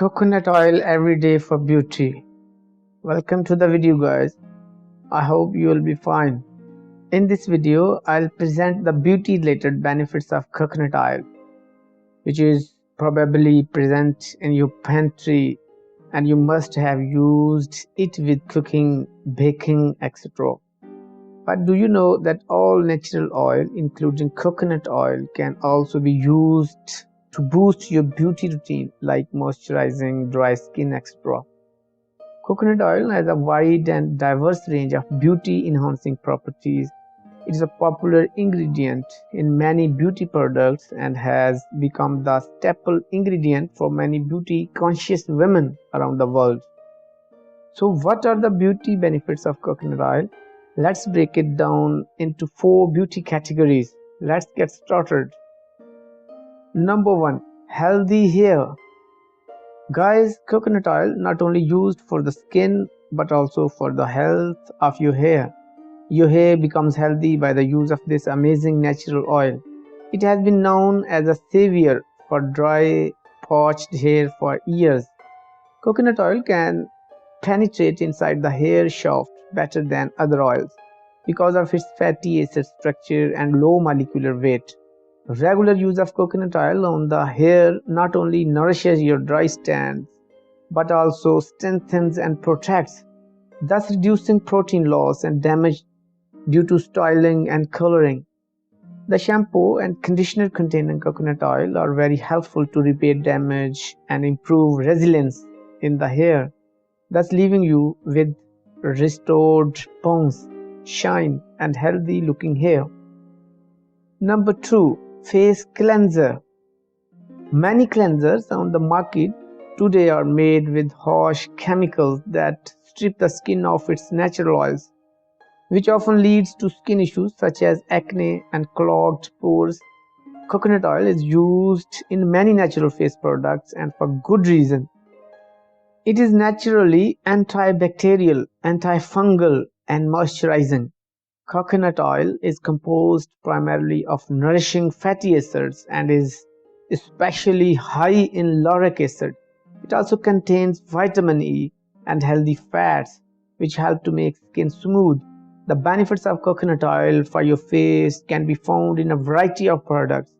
Coconut oil every day for beauty. Welcome to the video, guys. I hope you will be fine. In this video, I'll present the beauty related benefits of coconut oil, which is probably present in your pantry and you must have used it with cooking, baking, etc. But do you know that all natural oil, including coconut oil, can also be used to boost your beauty routine like moisturizing, dry skin, etc. Coconut oil has a wide and diverse range of beauty enhancing properties. It is a popular ingredient in many beauty products and has become the staple ingredient for many beauty conscious women around the world. So what are the beauty benefits of coconut oil? Let's break it down into 4 beauty categories. Let's get started. Number 1. Healthy hair. Guys, coconut oil not only used for the skin but also for the health of your hair. Your hair becomes healthy by the use of this amazing natural oil. It has been known as a savior for dry, parched hair for years. Coconut oil can penetrate inside the hair shaft better than other oils because of its fatty acid structure and low molecular weight. Regular use of coconut oil on the hair not only nourishes your dry strands but also strengthens and protects, thus reducing protein loss and damage due to styling and coloring. The shampoo and conditioner containing coconut oil are very helpful to repair damage and improve resilience in the hair, thus leaving you with restored bounce, shine and healthy looking hair. Number 2. Face cleanser. Many cleansers on the market today are made with harsh chemicals that strip the skin of its natural oils, which often leads to skin issues such as acne and clogged pores. Coconut oil is used in many natural face products and for good reason. It is naturally antibacterial, antifungal and moisturizing. Coconut oil is composed primarily of nourishing fatty acids and is especially high in lauric acid. It also contains vitamin E and healthy fats, which help to make skin smooth. The benefits of coconut oil for your face can be found in a variety of products,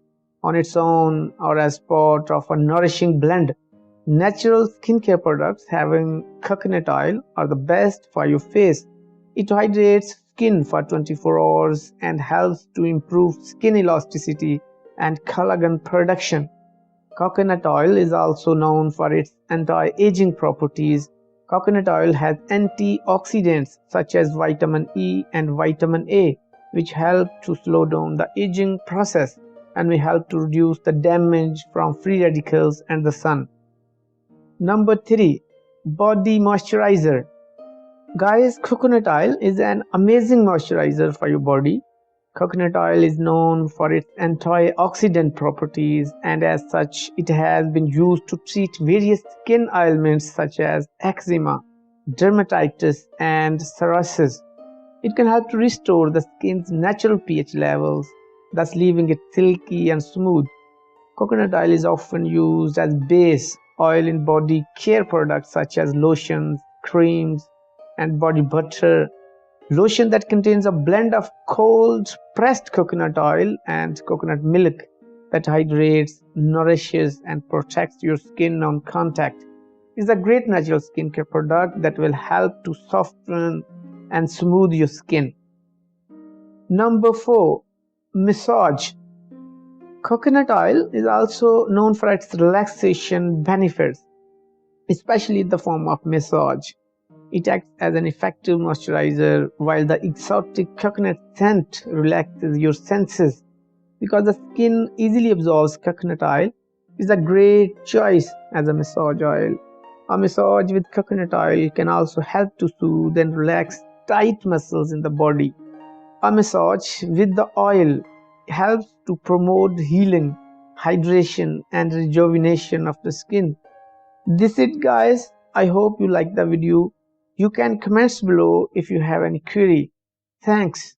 on its own or as part of a nourishing blend. Natural skincare products having coconut oil are the best for your face. It hydrates skin for 24 hours and helps to improve skin elasticity and collagen production. Coconut oil is also known for its anti-aging properties. Coconut oil has antioxidants such as vitamin E and vitamin A, which help to slow down the aging process and may help to reduce the damage from free radicals and the sun. Number 3. Body moisturizer. Guys, coconut oil is an amazing moisturizer for your body. Coconut oil is known for its antioxidant properties and as such it has been used to treat various skin ailments such as eczema, dermatitis and psoriasis. It can help to restore the skin's natural pH levels, thus leaving it silky and smooth. Coconut oil is often used as base oil in body care products such as lotions, creams and body butter. Lotion that contains a blend of cold pressed coconut oil and coconut milk that hydrates, nourishes and protects your skin on contact is a great natural skincare product that will help to soften and smooth your skin. Number 4. Massage. Coconut oil is also known for its relaxation benefits, especially in the form of massage. It acts as an effective moisturizer while the exotic coconut scent relaxes your senses. Because the skin easily absorbs coconut oil, it is a great choice as a massage oil. A massage with coconut oil can also help to soothe and relax tight muscles in the body. A massage with the oil helps to promote healing, hydration and rejuvenation of the skin. This is it, guys. I hope you like the video. You can comment below if you have any query. Thanks.